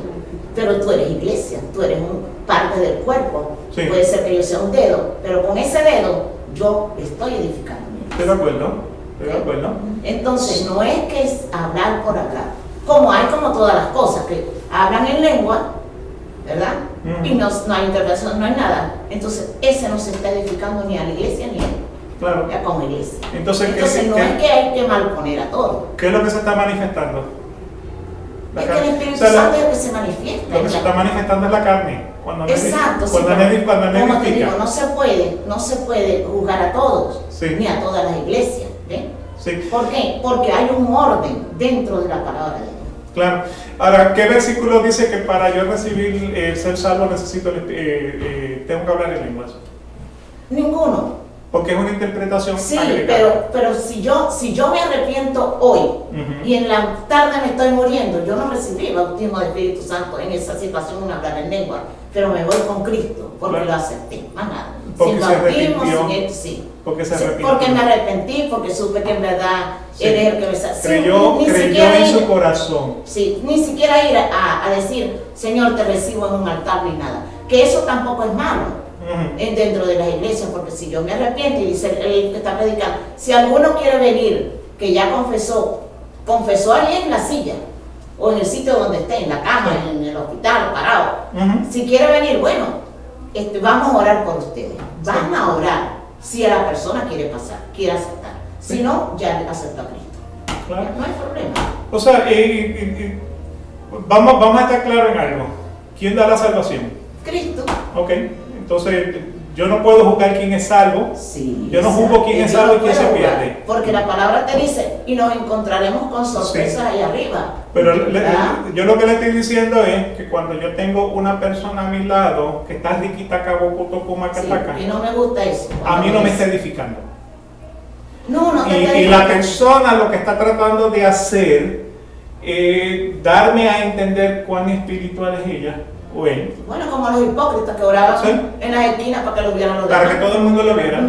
pero tú eres iglesia, tú eres parte del cuerpo, Sí. puede ser que yo sea un dedo, pero con ese dedo yo estoy edificando mi iglesia. Estoy de acuerdo. Estoy de acuerdo. Entonces, no es que es hablar por hablar, como hay como todas las cosas, que hablan en lengua, ¿verdad? Ujú. Y no hay interpretación, no hay nada. Entonces, ese no se está edificando ni a la iglesia ni a Claro. ya como iglesia. Entonces, no es que hay que malponer a todo. ¿qué es lo que se está manifestando? La Es que carne. el Espíritu O sea, Santo es el que se manifiesta. lo que se está manifestando es la carne. Cuando no es- Exacto, sí, cuando no pero es- cuando no como te edifica. digo, no se puede juzgar a todos, Sí. ni a todas las iglesias. ¿Ven? Sí, ¿Por qué? Porque hay un orden dentro de la palabra de Dios. claro. Ahora, ¿qué versículo dice que para yo recibir ser salvo necesito tengo que hablar en lenguas? Ninguno. Porque es una interpretación Sí, agregada. pero si yo me arrepiento hoy Ujú. y en la tarde me estoy muriendo, yo no recibí el bautismo del Espíritu Santo en esa situación de hablar en lengua, pero me voy con Cristo porque Claro. lo acepté, más nada. Porque Sin se bautismo, arrepintió. sin esto, sí. Porque se Sí, arrepintió. porque me arrepentí, porque supe que en verdad Sí. eres el que me salva. Creyó en su corazón. Sí, ni siquiera ir a decir, Señor, te recibo en un altar ni nada. Que eso tampoco es malo. dentro de las iglesias, porque si yo me arrepiento y dice el que está predicando, si alguno quiere venir, que ya confesó allí en la silla, o en el sitio donde esté, en la cama, en el hospital, parado, si quiere venir, bueno, vamos a orar por ustedes, van a orar, si la persona quiere pasar, quiere aceptar, si no, ya aceptó a Cristo. Claro. No hay problema. O sea, vamos a estar claros en algo. ¿Quién da la salvación? Cristo. Ok, entonces yo no puedo juzgar quién es salvo. Sí, yo no juzgo quién es salvo y quién se pierde. Porque la palabra te dice, y nos encontraremos con sorpresas ahí arriba. Pero yo lo que le estoy diciendo es que cuando yo tengo una persona a mi lado que está riquita, Y no me gusta eso. a mí no me está edificando. No te está Y la edificando. persona lo que está tratando de hacer es darme a entender cuán espiritual es ella o él. Bueno, como los hipócritas que oraban Sí. en las esquinas para que los vieran los Para demás. que todo el mundo lo viera.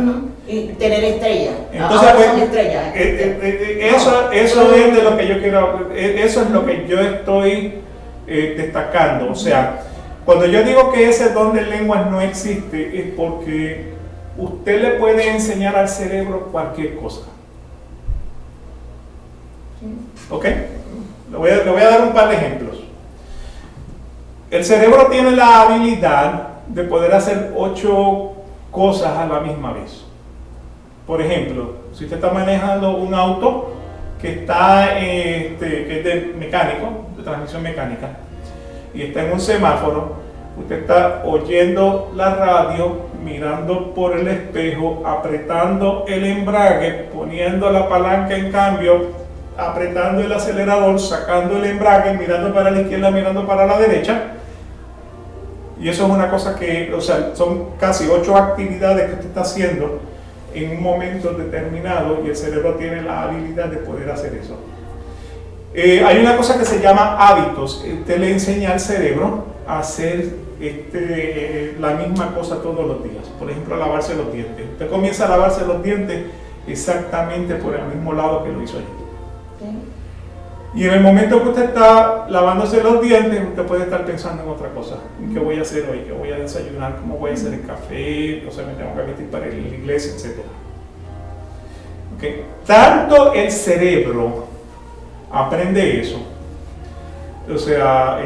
Y tener estrellas. Entonces, Ahora pues, son estrellas. eso es de lo que yo quiero, eso es lo que yo estoy destacando. O sea, cuando yo digo que ese don de lenguas no existe, es porque usted le puede enseñar al cerebro cualquier cosa. ¿Ok? Le voy a dar un par de ejemplos. El cerebro tiene la habilidad de poder hacer 8 cosas a la misma vez. Por ejemplo, si usted está manejando un auto que está que es de mecánico, de transmisión mecánica, y está en un semáforo, usted está oyendo la radio, mirando por el espejo, apretando el embrague, poniendo la palanca en cambio, apretando el acelerador, sacando el embrague, mirando para la izquierda, mirando para la derecha. Y eso es una cosa que, o sea, son casi 8 actividades que usted está haciendo en un momento determinado y el cerebro tiene la habilidad de poder hacer eso. Hay una cosa que se llama hábitos. Usted le enseña al cerebro a hacer la misma cosa todos los días. Por ejemplo, a lavarse los dientes. Usted comienza a lavarse los dientes exactamente por el mismo lado que lo hizo ayer. Y en el momento que usted está lavándose los dientes, usted puede estar pensando en otra cosa. ¿Qué voy a hacer hoy? ¿Qué voy a desayunar? ¿Cómo voy a hacer el café? O sea, me tengo que vestir para ir a la iglesia, etc. ¿Okay? Tanto el cerebro aprende eso, o sea,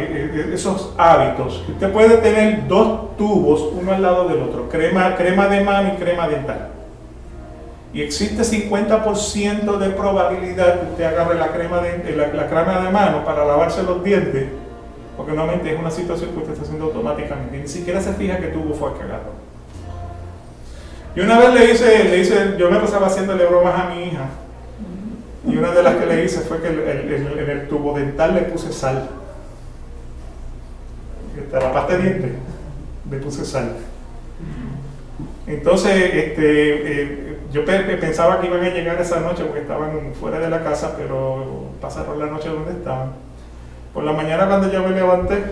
esos hábitos, que usted puede tener 2 tubos, uno al lado del otro, crema de mano y crema dental. Y existe 50% de probabilidad que usted agarre la crema de mano para lavarse los dientes, porque normalmente es una situación que usted está haciendo automáticamente, y ni siquiera se fija que tubo fue el que agarró. Y una vez le hice, yo me pasaba haciéndole bromas a mi hija, y una de las que le hice fue que en el tubo dental le puse sal. La pasta de dientes, le puse sal. Entonces, yo pensaba que iban a llegar esa noche porque estaban fuera de la casa, pero pasaron la noche donde estaban. Por la mañana, cuando yo me levanté,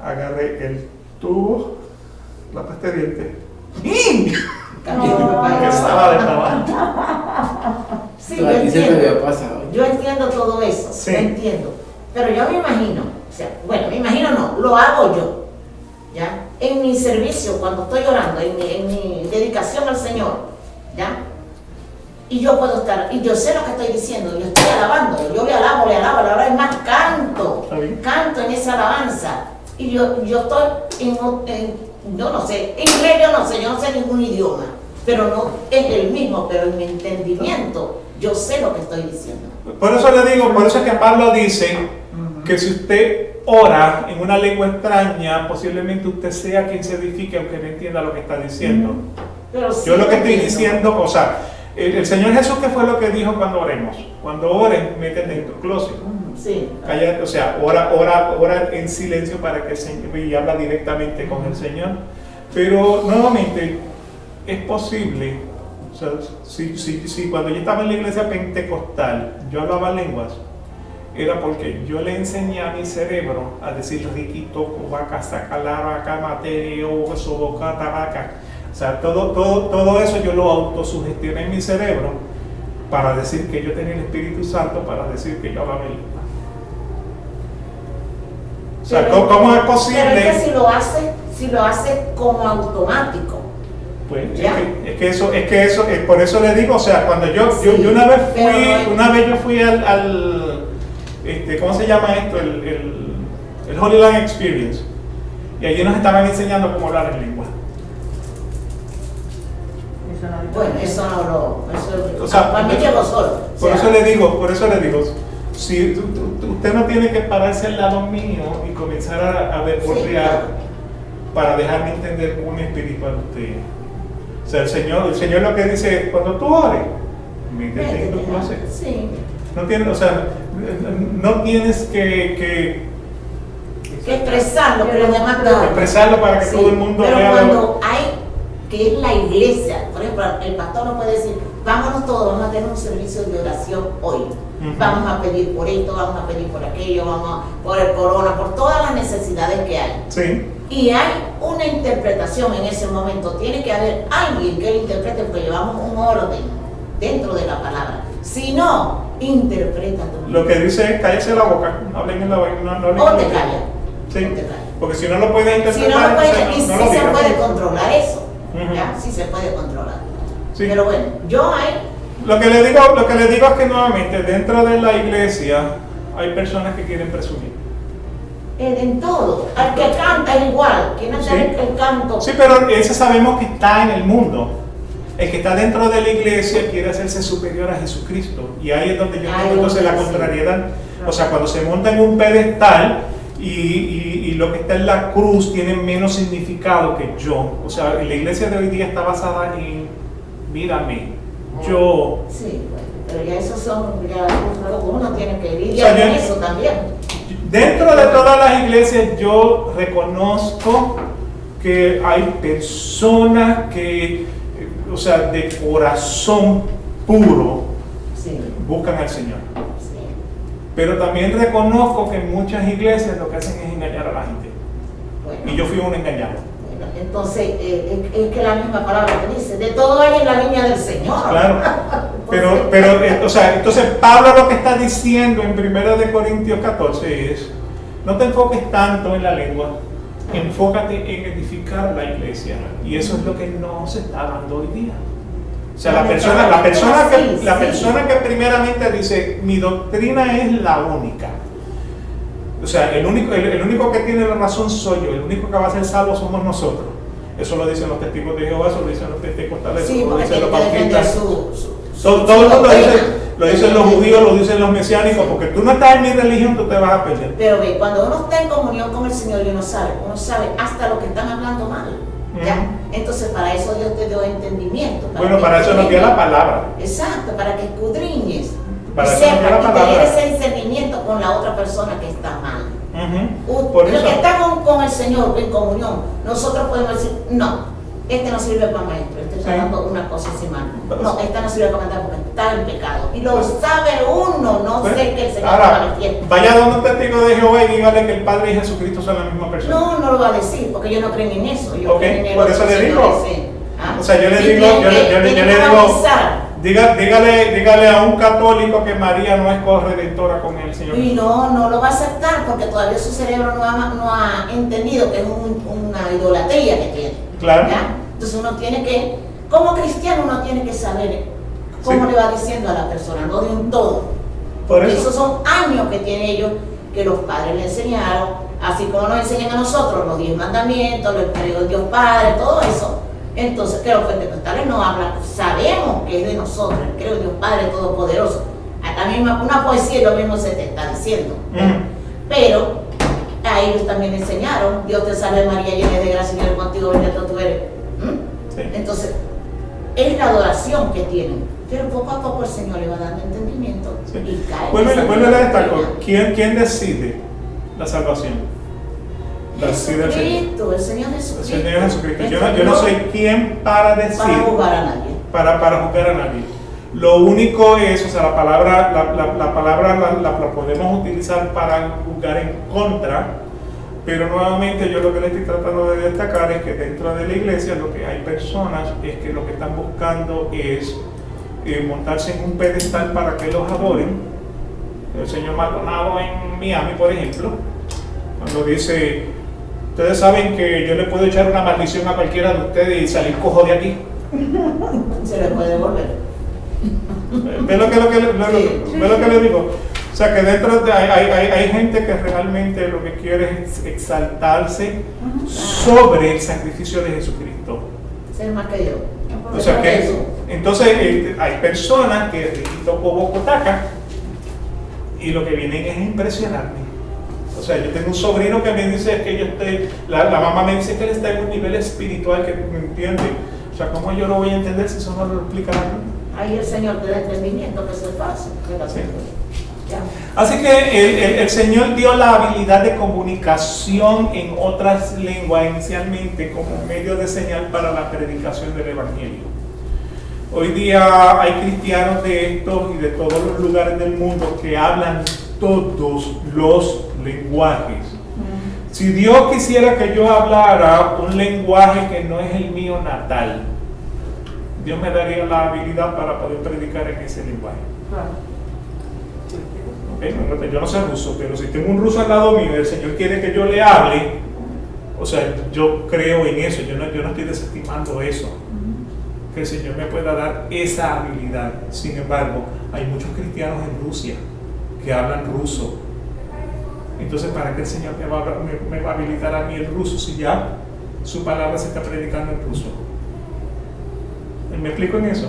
agarré el tubo, la pasta de dientes, ¡y! Que estaba de trabajo. Sí, yo entiendo. Yo entiendo todo eso, Sí. Yo entiendo. Pero yo me imagino, o sea, bueno, me imagino no, lo hago yo, ¿ya? En mi servicio, cuando estoy orando, en mi dedicación al Señor, ¿ya? Y yo puedo estar, y yo sé lo que estoy diciendo, yo estoy alabando, yo le alabo, la verdad es más, canto en esa alabanza. Y yo estoy yo no sé, inglés yo no sé ningún idioma, pero no es el mismo, pero en mi entendimiento, yo sé lo que estoy diciendo. Por eso le digo, por eso es que Pablo dice que si usted ora en una lengua extraña, posiblemente usted sea quien se edifique aunque no entienda lo que está diciendo. Pero sí, Yo lo que estoy diciendo, o sea, el Señor Jesús, ¿qué fue lo que dijo cuando oremos? Cuando oren, métete en tu closet. Sí. Calla, o sea, ora en silencio para que el Señor, y habla directamente con el Señor. Pero nuevamente, es posible, o sea, si cuando yo estaba en la iglesia pentecostal, yo hablaba lenguas, era porque yo le enseñé a mi cerebro a decir riquito, vaca, sacalara, camateo, soboca, tabaca. O sea, todo eso yo lo autosugestioné en mi cerebro para decir que yo tenía el Espíritu Santo, para decir que yo hablaba en lengua. O sea, ¿cómo es posible? Pero es que si lo hace como automático. Pues ¿Ya? es que eso, por eso le digo, o sea, cuando yo una vez yo fui al ¿cómo se llama esto? El Holy Land Experience. Y allí nos estaban enseñando cómo hablar en lengua. Bueno, eso no lo... O sea, para mí llegó solo. Por eso le digo, si usted no tiene que pararse al lado mío y comenzar a desbordear para dejarme entender un espiritual usted. O sea, el Señor lo que dice es, cuando tú ores, métete en tu closet. Sí. No tienes, o sea, no tienes que expresarlo, pero demás no. Expresarlo para que todo el mundo pero vea. Cuando hay, que es la iglesia, por ejemplo, el pastor no puede decir, vámonos todos, vamos a tener un servicio de oración hoy. Vamos a pedir por esto, vamos a pedir por aquello, por el corona, por todas las necesidades que hay. Sí. Y hay una interpretación en ese momento. Tiene que haber alguien que lo interprete, porque llevamos un orden dentro de la palabra. Si no, interpreta tú. Lo que dice es cállese la boca, no hablen en la boca, no hablen O en te la boca. calla. Sí. O te calla. Porque si no lo puedes interpretar, Si no lo puede, y no sí lo se digas. puede controlar eso. Ujú. ¿Ya? Sí se puede controlar. Sí. Pero bueno, yo hay. Lo que le digo es que nuevamente dentro de la iglesia hay personas que quieren presumir. En todo, al que canta es igual, que no tiene el canto. Sí, pero ese sabemos que está en el mundo. El que está dentro de la iglesia quiere hacerse superior a Jesucristo. Y ahí es donde yo tengo entonces la contrariedad. O sea, cuando se monta en un pedestal y lo que está en la cruz tiene menos significado que yo. O sea, la iglesia de hoy día está basada en mírame, yo. Sí, bueno, pero ya esos son, ya uno tiene que O lidiar sea, con eso también. Dentro de todas las iglesias yo reconozco que hay personas que, o sea, de corazón puro Sí, buscan al Señor. sí. Pero también reconozco que en muchas iglesias lo que hacen es engañar a la gente. Bueno. Y yo fui un engañado. Bueno, entonces, es que la misma palabra que dice, de todo hay en la viña del Señor. Claro. Pero o sea, entonces Pablo lo que está diciendo en 1 de Corintios 14 es, no te enfoques tanto en la lengua, enfócate en edificar la iglesia. Y eso es lo que no se está dando hoy día. O sea, la persona que primeramente dice, mi doctrina es la única. O sea, el único que tiene la razón soy yo, el único que va a ser salvo somos nosotros. Eso lo dicen los testigos de Jehová, eso lo dicen los pentecostales, Sí, eso lo porque dicen los tiene que defender bautistas. Todo el mundo lo dicen los judíos, lo dicen los mesiánicos, porque tú no estás en mi religión, tú te vas a perder. Pero ve, cuando uno está en comunión con el Señor y uno sabe hasta lo que están hablando mal. ¿Ya? Entonces para eso Dios te dio entendimiento. Bueno, para eso nos dio la palabra. Exacto, para que escudriñes. Para y eso nos dio la sepas y palabra. te ese discernimiento con la otra persona que está mal. Por Los eso. que están con el Señor en comunión, nosotros podemos decir, no, este no sirve para maestro, este está Sí. dando una cosa así mal. No, esta no sirve para cantar porque está en pecado. Y lo sabe uno, no Pues, sé que el Señor ahora, lo manifiesta. vaya donde un testigo de Jehová y dígale que el Padre y Jesucristo son la misma persona. No, no lo va a decir, porque ellos no creen en eso. Ellos Ok, creen en el por otro eso le Señor digo. ese. ¿Ah? O sea, yo le Y digo, tienen yo le que digo, avisar. dígale a un católico que María no es corredentora con el Señor. Y no lo va a aceptar porque todavía su cerebro no ha entendido que es una idolatría que tiene. Claro. ¿Ya? Entonces uno tiene que, como cristiano, uno tiene que saber cómo Sí. le va diciendo a la persona, no de un todo. Por Porque eso. esos son años que tienen ellos, que los padres le enseñaron, así como nos enseñan a nosotros los 10 mandamientos, los creo en Dios Padre, todo eso. Entonces, que los pentecostales no hablan, sabemos que es de nosotros, el creo en Dios Padre Todopoderoso. A la misma, una poesía es lo mismo se te está diciendo. Pero a ellos también enseñaron, Dios te salve María, llena de gracia, Señor es contigo, bendita tú eres. Sí. Entonces, es la adoración que tienen. Pero poco a poco el Señor le va dando entendimiento Sí. y cae. Vuelve a destacar, doctrina. ¿quién decide la salvación? La decide el Señor. Jesucristo, el Señor El Jesucristo. Señor Jesucristo. Yo no soy quien para decir, Para juzgar a nadie. para juzgar a nadie. Lo único es, o sea, la palabra la podemos utilizar para juzgar en contra, pero nuevamente yo lo que le estoy tratando de destacar es que dentro de la iglesia lo que hay personas es que lo que están buscando es montarse en un pedestal para que los adoren. El señor Maldonado en Miami, por ejemplo, cuando dice, Ustedes saben que yo le puedo echar una maldición a cualquiera de ustedes y salir cojo de aquí. Se le puede devolver. ¿Ve lo que le digo? O sea, que dentro de hay gente que realmente lo que quiere es exaltarse sobre el sacrificio de Jesucristo. Ser más que yo. O sea que, entonces hay personas que riquito como cotaca y lo que vienen es a impresionarme. O sea, yo tengo un sobrino que me dice que yo estoy, la mamá me dice que él está en un nivel espiritual que me entiende. O sea, ¿cómo yo lo voy a entender si eso no lo explica a mí? Ahí el Señor te da entendimiento, que eso es fácil. Sí. Ya. Así que el Señor dio la habilidad de comunicación en otras lenguas inicialmente como medio de señal para la predicación del Evangelio. Hoy día hay cristianos de estos y de todos los lugares del mundo que hablan todos los lenguajes. Si Dios quisiera que yo hablara un lenguaje que no es el mío natal, Dios me daría la habilidad para poder predicar en ese lenguaje. Okay, yo no sé ruso, pero si tengo un ruso al lado mío y el Señor quiere que yo le hable, o sea, yo creo en eso, yo no estoy desestimando eso, que el Señor me pueda dar esa habilidad. Sin embargo, hay muchos cristianos en Rusia que hablan ruso. Entonces, ¿para qué el Señor me va a habilitar a mí el ruso si ya su palabra se está predicando en ruso? ¿Me explico en eso?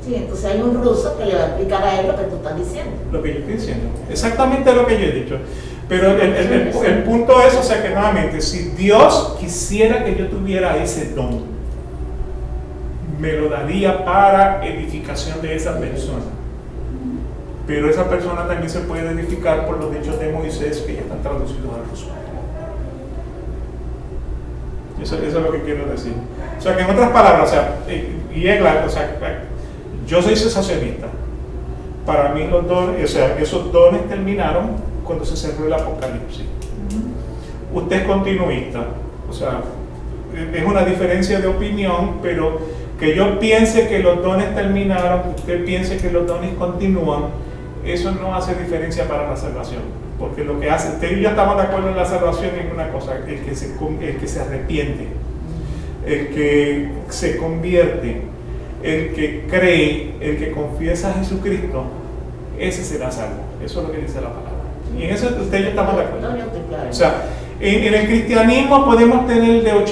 Sí, entonces hay un ruso que le va a explicar a él lo que tú estás diciendo. Lo que yo estoy diciendo, exactamente lo que yo he dicho. Pero el punto es, o sea, que nuevamente, si Dios quisiera que yo tuviera ese don, me lo daría para edificación de esa persona. Pero esa persona también se puede edificar por los dichos de Moisés que ya están traducidos al ruso. Eso es lo que quiero decir. O sea, que en otras palabras, o sea, y es claro, o sea, yo soy cesacionista. Para mí los dones, o sea, esos dones terminaron cuando se cerró el Apocalipsis. Usted es continuista, o sea, es una diferencia de opinión, pero que yo piense que los dones terminaron, que usted piense que los dones continúan, eso no hace diferencia para la salvación. Porque lo que hace, usted y yo estamos de acuerdo en la salvación en una cosa, el que se arrepiente, el que se convierte, el que cree, el que confiesa a Jesucristo, ese será salvo. Eso es lo que dice la palabra. Y en eso usted y yo estamos de acuerdo. O sea, en el cristianismo podemos tener de un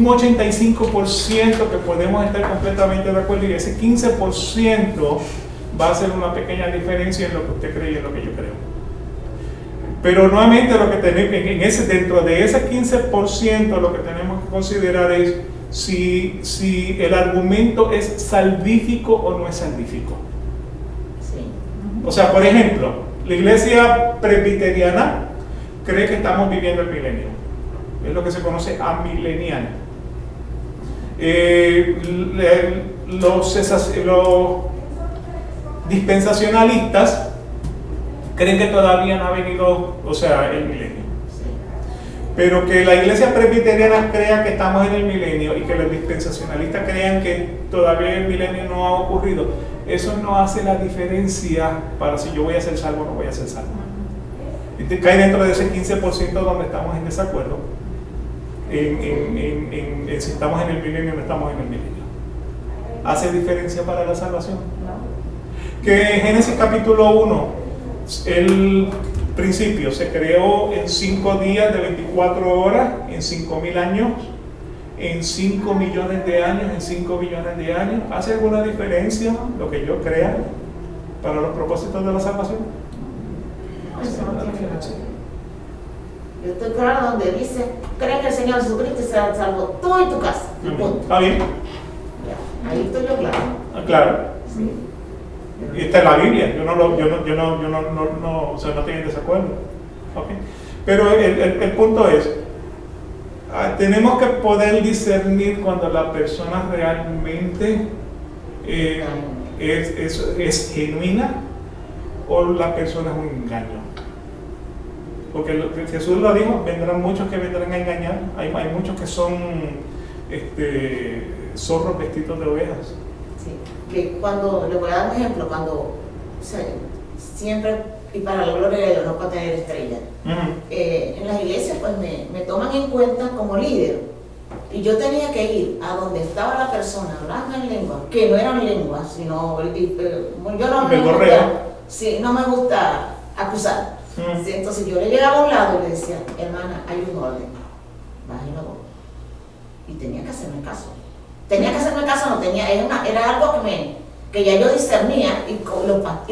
85% que podemos estar completamente de acuerdo, y ese 15% va a ser una pequeña diferencia en lo que usted cree y en lo que yo creo. Pero nuevamente lo que tenemos, dentro de ese 15% lo que tenemos que considerar es si el argumento es salvífico o no es salvífico. Sí. O sea, por ejemplo, la iglesia presbiteriana cree que estamos viviendo el milenio. Es lo que se conoce amilenial. Los dispensacionalistas creen que todavía no ha venido, o sea, el milenio. Pero que la iglesia presbiteriana crea que estamos en el milenio y que los dispensacionalistas crean que todavía el milenio no ha ocurrido, eso no hace la diferencia para si yo voy a ser salvo o no voy a ser salvo. Y cae dentro de ese 15% donde estamos en desacuerdo, en si estamos en el milenio o no estamos en el milenio. ¿Hace diferencia para la salvación? No. Que en Génesis capítulo 1, el principio se creó en 5 días de 24 horas, en 5.000 años, en 5 millones de años, en 5 billones de años. ¿Hace alguna diferencia lo que yo crea para los propósitos de la salvación? Eso no tiene diferencia. Yo estoy claro donde dice, cree en el Señor Jesucristo y será salvo tú y tu casa. ¿Está bien? Ya, ahí estoy yo claro. Claro. Sí. Y está en la Biblia, yo no, o sea, no estoy en desacuerdo. ¿Okay? Pero el punto es, tenemos que poder discernir cuando la persona realmente es genuina o la persona es un engaño. Porque Jesús lo dijo, vendrán muchos que vendrán a engañar, hay muchos que son zorros vestidos de ovejas. Sí, que cuando, le voy a dar un ejemplo, cuando, o sea, siempre, y para la gloria de Dios, no para tener estrella. En las iglesias pues me toman en cuenta como líder, y yo tenía que ir a donde estaba la persona hablando en lenguas, que no eran lenguas, sino yo no me gusta acusar. Sí, entonces yo le llegaba a un lado y le decía, hermana, hay un orden, baje la voz. Y tenía que hacerme caso. Era algo que ya yo discernía, y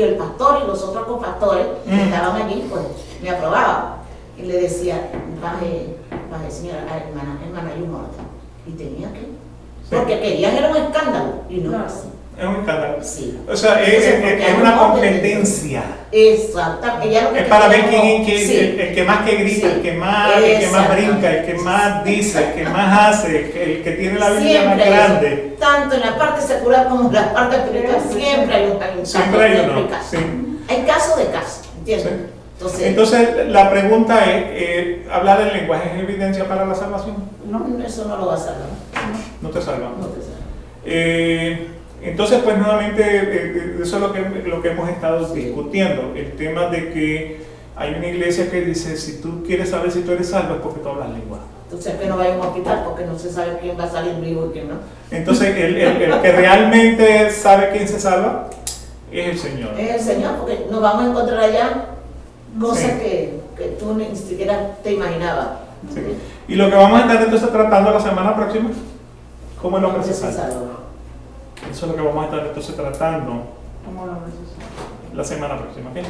el pastor y los otros copastores que estaban allí, pues me aprobaban. Y le decía, baje señora, hermana, hay un orden. Y tenía que, porque querían era un escándalo, y no era así. Es un escándalo. Sí. O sea, es una competencia. Exactamente. Es para ver quién es el que más que grita, el que más brinca, el que más dice, el que más hace, el que tiene la Biblia más grande. Tanto en la parte secular como en la parte espiritual, siempre hay un caso. Siempre hay uno. Sí. Hay caso de caso, ¿entiendes? Sí. Entonces, la pregunta es, ¿hablar en lenguaje es evidencia para la salvación? No, eso no lo va a salvar. No te salva. No te salva. Entonces, pues nuevamente, eso es lo que hemos estado discutiendo, el tema de que hay una iglesia que dice, si tú quieres saber si tú eres salvo es porque tú hablas lengua. Entonces, que no vaya a un hospital porque no se sabe quién va a salir vivo y quién no. Entonces, el que realmente sabe quién se salva es el Señor. Es el Señor, porque nos vamos a encontrar allá cosas que tú ni siquiera te imaginabas. Sí. Y lo que vamos a estar entonces tratando la semana próxima, ¿cómo el hombre se salva? Eso es lo que vamos a estar entonces tratando la semana próxima. ¿Okay?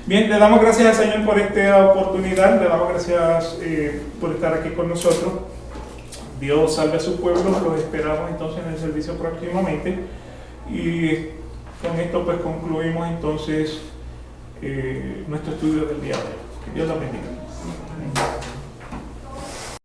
Bien, le damos gracias al Señor por esta oportunidad, le damos gracias por estar aquí con nosotros. Dios salve a su pueblo, los esperamos entonces en el servicio próximamente. Y con esto pues concluimos entonces nuestro estudio del día de hoy. Que Dios los bendiga.